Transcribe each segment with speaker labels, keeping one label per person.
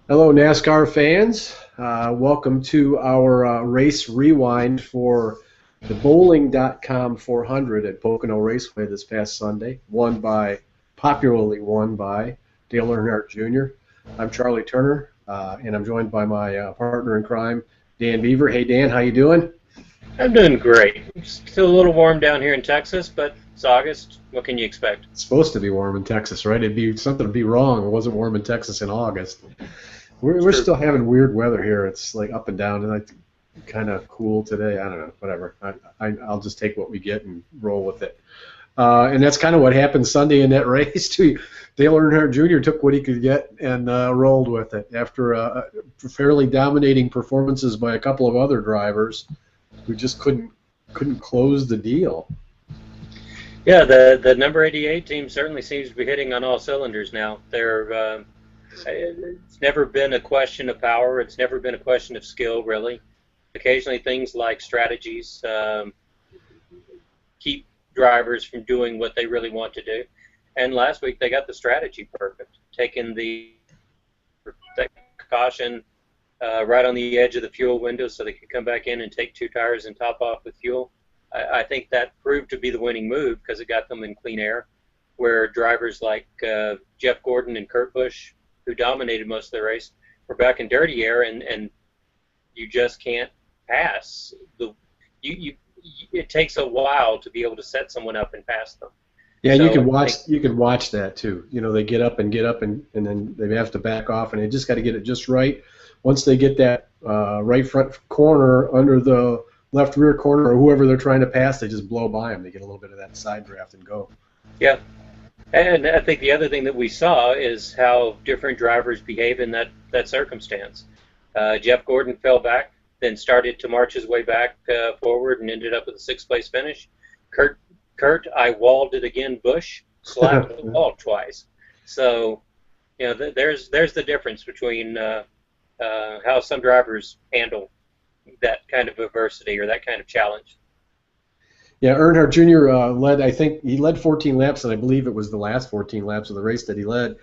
Speaker 1: Hello, NASCAR fans. Welcome to our race rewind for the Bowling.com 400 at Pocono Raceway this past Sunday, popularly won by Dale Earnhardt Jr. I'm Charlie Turner, and I'm joined by my partner in crime, Dan Beaver. Hey, Dan, how you doing?
Speaker 2: I'm doing great. It's still a little warm down here in Texas, but it's August. What can you expect?
Speaker 1: It's supposed to be warm in Texas, right? It'd be something to be wrong. It wasn't warm in Texas in August. We're
Speaker 2: True.
Speaker 1: still having weird weather here. It's like up and down, and like kind of cool today. I don't know, whatever. I'll just take what we get and roll with it. And that's kind of what happened Sunday in that race too. Dale Earnhardt Jr. took what he could get and rolled with it after fairly dominating performances by a couple of other drivers who just couldn't close the deal.
Speaker 2: Yeah, the number 88 team certainly seems to be hitting on all cylinders now. It's never been a question of power. It's never been a question of skill, really. Occasionally, things like strategies keep drivers from doing what they really want to do. And last week, they got the strategy perfect, taking that caution right on the edge of the fuel window so they could come back in and take two tires and top off with fuel. I think that proved to be the winning move because it got them in clean air, where drivers like Jeff Gordon and Kurt Busch, who dominated most of the race, were back in dirty air, and you just can't pass. It takes a while to be able to set someone up and pass them.
Speaker 1: Yeah, and
Speaker 2: So I think,
Speaker 1: you can watch that too. You know, they get up and then they have to back off, and they just got to get it just right. Once they get that right front corner under the left rear corner or whoever they're trying to pass, they just blow by them. They get a little bit of that side draft and go.
Speaker 2: yeah, and I think the other thing that we saw is how different drivers behave in that circumstance. Jeff Gordon fell back, then started to march his way back forward and ended up with a sixth place finish. Kurt, I walled it again. Bush slapped the wall twice. So, there's the difference between how some drivers handle that kind of adversity or that kind of challenge.
Speaker 1: Yeah, Earnhardt Jr. Led. I think he led 14 laps, and I believe it was the last 14 laps of the race that he led.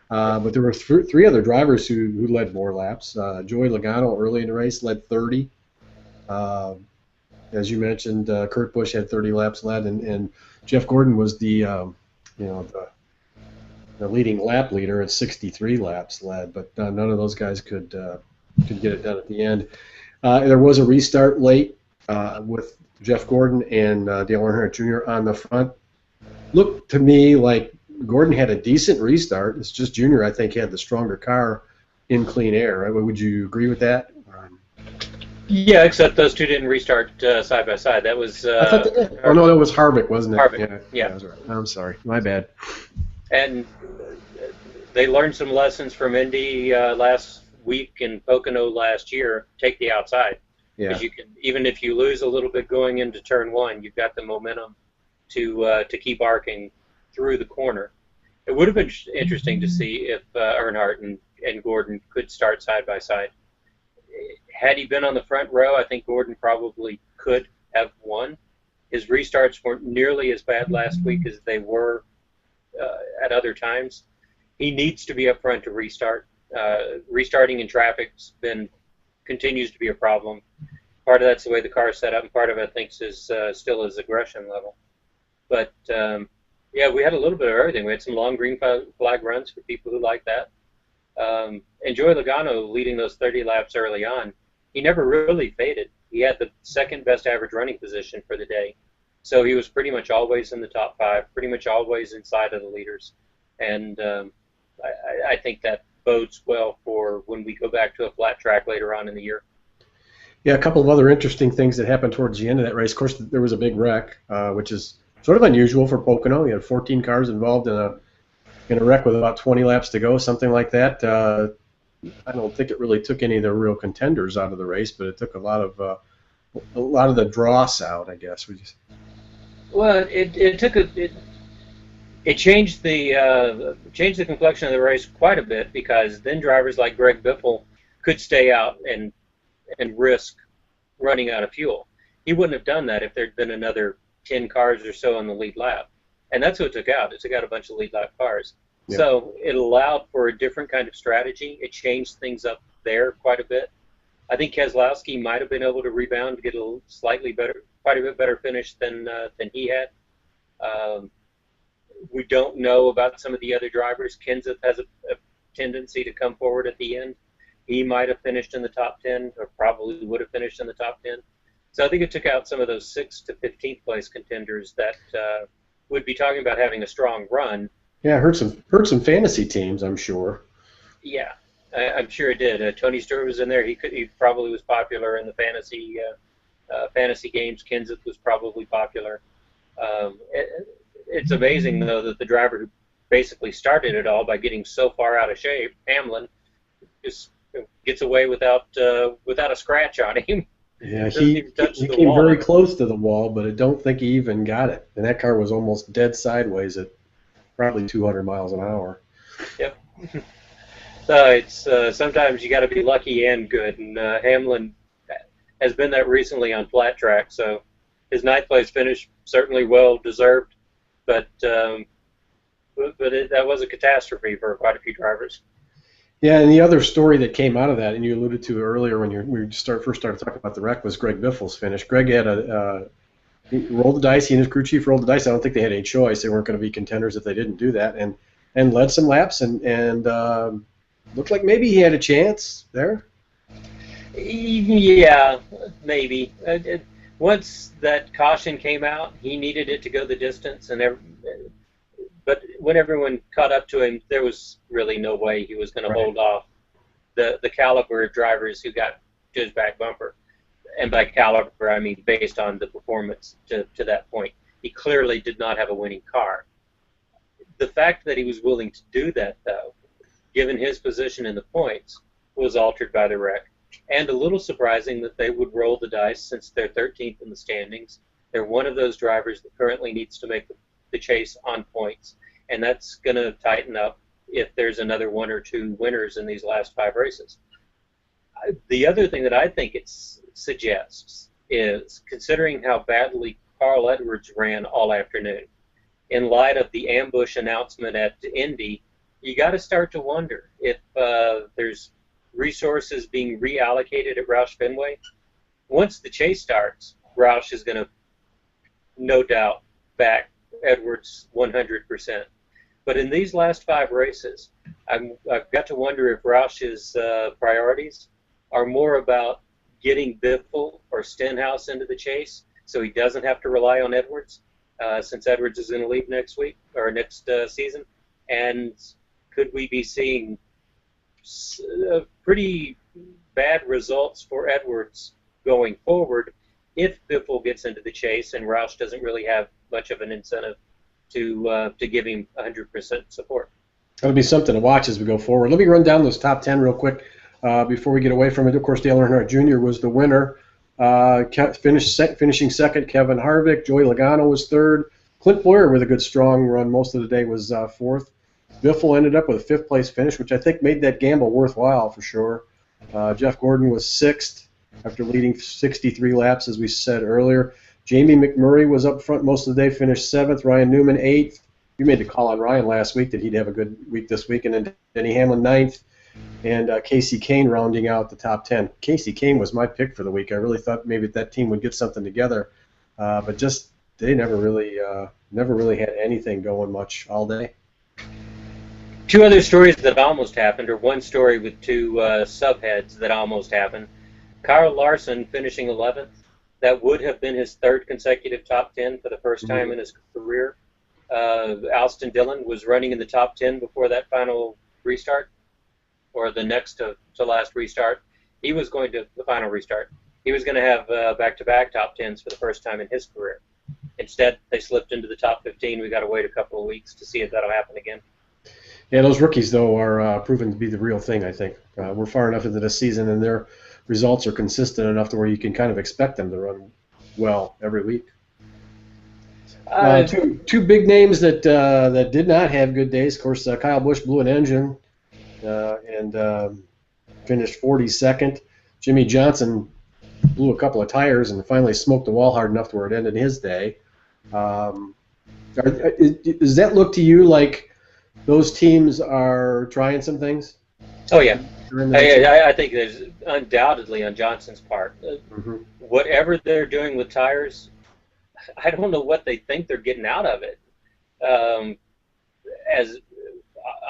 Speaker 1: But there were three other drivers who led more laps. Joey Logano early in the race led 30. Uh, as you mentioned, Kurt Busch had 30 laps led, and Jeff Gordon was the leading lap leader at 63 laps led. But none of those guys could get it done at the end. There was a restart late with Jeff Gordon and Dale Earnhardt Jr. on the front. Looked to me like Gordon had a decent restart. It's just Jr. I think had the stronger car in clean air. Right? Would you agree with that?
Speaker 2: Yeah, except those two didn't restart side by side. That was
Speaker 1: I thought they did. Oh no, that was Harvick, wasn't it?
Speaker 2: Harvick.
Speaker 1: Yeah,
Speaker 2: Yeah,
Speaker 1: that's right. I'm sorry, my bad.
Speaker 2: and they learned some lessons from Indy last week and Pocono last year. Take the outside
Speaker 1: Yeah,
Speaker 2: because you can, even if you lose a little bit going into turn one, you've got the momentum to keep arcing through the corner. It would have been interesting to see if Earnhardt and Gordon could start side by side. Had he been on the front row, I think Gordon probably could have won. His restarts weren't nearly as bad last week as they were at other times. He needs to be up front to restart. Restarting in traffic's been continues to be a problem. Part of that's the way the car is set up, and part of it, I think, is still his aggression level. But yeah, we had a little bit of everything. We had some long green flag runs for people who like that. And Joey Logano leading those 30 laps early on, he never really faded. He had the second best average running position for the day. So he was pretty much always in the top five, pretty much always inside of the leaders. And I think that bodes well for when we go back to a flat track later on in the year.
Speaker 1: yeah. A couple of other interesting things that happened towards the end of that race. Of course, there was a big wreck, which is sort of unusual for Pocono. You had 14 cars involved in a wreck with about 20 laps to go, something like that. I don't think it really took any of the real contenders out of the race, but it took a lot of the dross out, I guess.
Speaker 2: Well, it changed the complexion of the race quite a bit because then drivers like Greg Biffle could stay out and risk running out of fuel. He wouldn't have done that if there'd been another 10 cars or so on the lead lap. And that's what it took out. It took out a bunch of lead lap cars.
Speaker 1: Yeah.
Speaker 2: So it allowed for a different kind of strategy. It changed things up there quite a bit. I think Keselowski might have been able to rebound to get a slightly better, quite a bit better finish than he had. Um, we don't know about some of the other drivers. Kenseth has a tendency to come forward at the end. He might have finished in the top 10, or probably would have finished in the top 10. So I think it took out some of those 6th to 15th place contenders that would be talking about having a strong run.
Speaker 1: Yeah, hurt some fantasy teams, I'm sure.
Speaker 2: Yeah, I'm sure it did. Tony Stewart was in there. He probably was popular in the fantasy games. Kenseth was probably popular. It's amazing though that the driver who basically started it all by getting so far out of shape, Hamlin, just gets away without a scratch on him.
Speaker 1: Yeah,
Speaker 2: Doesn't
Speaker 1: he
Speaker 2: even touch
Speaker 1: he
Speaker 2: the
Speaker 1: came
Speaker 2: wall.
Speaker 1: very close to the wall, but I don't think he even got it. And that car was almost dead sideways at probably 200 miles an hour.
Speaker 2: Yep. So it's sometimes you got to be lucky and good, and Hamlin has been that recently on flat track. So his 9th place finish certainly well deserved, but that was a catastrophe for quite a few drivers.
Speaker 1: Yeah, and the other story that came out of that, and you alluded to earlier when we first started talking about the wreck, was Greg Biffle's finish. Greg had he rolled the dice. He and his crew chief rolled the dice. I don't think they had any choice. They weren't going to be contenders if they didn't do that, and led some laps and looked like maybe he had a chance there.
Speaker 2: Yeah, maybe. Once that caution came out, he needed it to go the distance, but when everyone caught up to him, there was really no way he was going to hold off the caliber of drivers who got to his back bumper. And by caliber, I mean based on the performance to that point. He clearly did not have a winning car. The fact that he was willing to do that, though, given his position in the points, was altered by the wreck. And a little surprising that they would roll the dice since they're 13th in the standings. They're one of those drivers that currently needs to make the chase on points, and that's going to tighten up if there's another 1 or 2 winners in these last 5 races. The other thing that I think it suggests is, considering how badly Carl Edwards ran all afternoon, in light of the ambush announcement at Indy, you got to start to wonder if there's resources being reallocated at Roush Fenway. Once the chase starts, Roush is going to, no doubt, back Edwards 100%. But in these last 5 races, I've got to wonder if Roush's priorities are more about getting Biffle or Stenhouse into the chase so he doesn't have to rely on Edwards, since Edwards is going to leave next week or next season. And could we be seeing pretty bad results for Edwards going forward if Biffle gets into the chase and Roush doesn't really have much of an incentive to give him 100% support?
Speaker 1: That'll be something to watch as we go forward. Let me run down those top 10 real quick before we get away from it. Of course, Dale Earnhardt Jr. was the winner, finishing second. Kevin Harvick, Joey Logano was third. Clint Boyer with a good strong run most of the day was fourth. Biffle ended up with a 5th place finish, which I think made that gamble worthwhile for sure. Jeff Gordon was 6th after leading 63 laps, as we said earlier. Jamie McMurray was up front most of the day, finished 7th. Ryan Newman 8th. You made the call on Ryan last week that he'd have a good week this week. And then Denny Hamlin 9th. And Casey Kane rounding out the top 10. Casey Kane was my pick for the week. I really thought maybe that team would get something together. But just they never really had anything going much all day.
Speaker 2: 2 other stories that almost happened, or one story with 2 subheads that almost happened. Kyle Larson finishing 11th. That would have been his 3rd consecutive top 10 for the first time in his career. Alston Dillon was running in the top 10 before that final restart, or the next to last restart. He was going to the final restart. He was going to have back-to-back top 10s for the first time in his career. Instead, they slipped into the top 15. We got to wait a couple of weeks to see if that'll happen again.
Speaker 1: Yeah, those rookies, though, are proven to be the real thing, I think. We're far enough into this season, and their results are consistent enough to where you can kind of expect them to run well every week. Two big names that did not have good days. Of course, Kyle Busch blew an engine and finished 42nd. Jimmy Johnson blew a couple of tires and finally smoked the wall hard enough to where it ended his day. Does that look to you like those teams are trying some things
Speaker 2: Oh yeah,
Speaker 1: during the next week.
Speaker 2: I think there's undoubtedly on Johnson's part,
Speaker 1: Mm-hmm.
Speaker 2: whatever they're doing with tires, I don't know what they think they're getting out of it. Um, as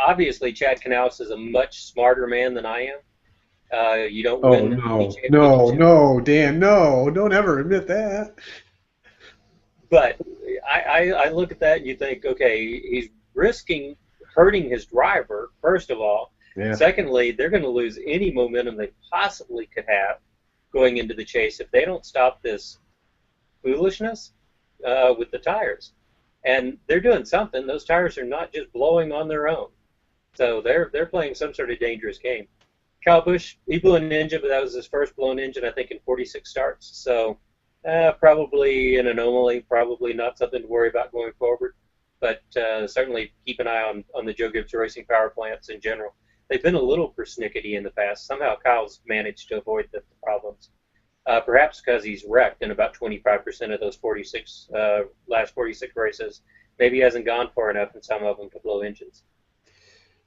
Speaker 2: obviously, Chad Knaus is a much smarter man than I am. You don't
Speaker 1: Oh
Speaker 2: win any
Speaker 1: no, no,
Speaker 2: championship,
Speaker 1: no, Dan, no! Don't ever admit that.
Speaker 2: but I look at that and you think, okay, he's risking hurting his driver first of all.
Speaker 1: Yeah.
Speaker 2: Secondly, they're going to lose any momentum they possibly could have going into the chase if they don't stop this foolishness with the tires. And they're doing something. Those tires are not just blowing on their own. So they're playing some sort of dangerous game. Kyle Busch, he blew an engine, but that was his first blown engine, I think, in 46 starts. So probably an anomaly, probably not something to worry about going forward. But certainly keep an eye on the Joe Gibbs Racing power plants in general. They've been a little persnickety in the past. Somehow Kyle's managed to avoid the problems. Perhaps because he's wrecked in about 25% of those 46 last 46 races. Maybe he hasn't gone far enough in some of them to blow engines.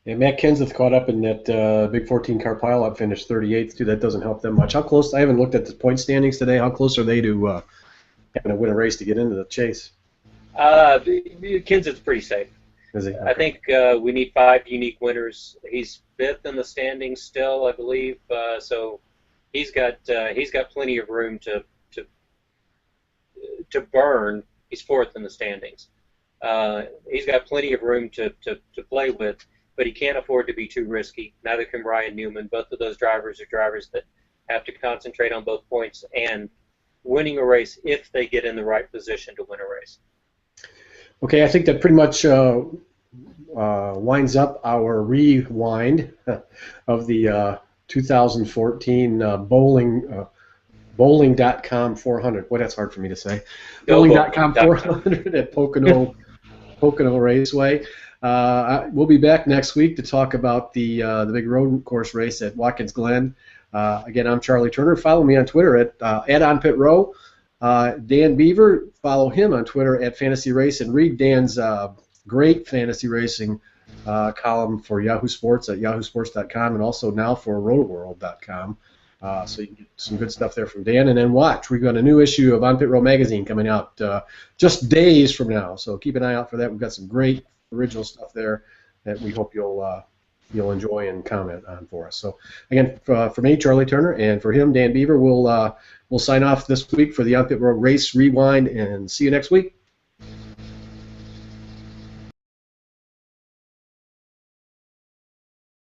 Speaker 1: Yeah, Matt Kenseth caught up in that big 14-car pileup, finished 38th too. That doesn't help them much. How close? I haven't looked at the point standings today. How close are they to having to win a race to get into the chase?
Speaker 2: Kenseth's pretty safe.
Speaker 1: Is he? Okay.
Speaker 2: I think we need 5 unique winners. He's 5th in the standings still, I believe. So he's got plenty of room to burn. He's 4th in the standings. He's got plenty of room to play with, but he can't afford to be too risky. Neither can Ryan Newman. Both of those drivers are drivers that have to concentrate on both points and winning a race if they get in the right position to win a race.
Speaker 1: Okay, I think that pretty much winds up our rewind of the 2014 bowling.com 400. Boy, that's hard for me to say. Bowling.com 400 at Pocono Raceway. We'll be back next week to talk about the big road course race at Watkins Glen. Again, I'm Charlie Turner. Follow me on Twitter at @OnPitRow. Dan Beaver, follow him on Twitter at Fantasy Race, and read Dan's great fantasy racing column for Yahoo Sports at yahoosports.com, and also now for rotoworld.com. So you can get some good stuff there from Dan. And then watch, we've got a new issue of On Pit Row magazine coming out just days from now. So keep an eye out for that. We've got some great original stuff there that we hope you'll enjoy and comment on for us. So again, for me, Charlie Turner, and for him, Dan Beaver, we'll sign off this week for the On Pit Row Race Rewind, and see you next week.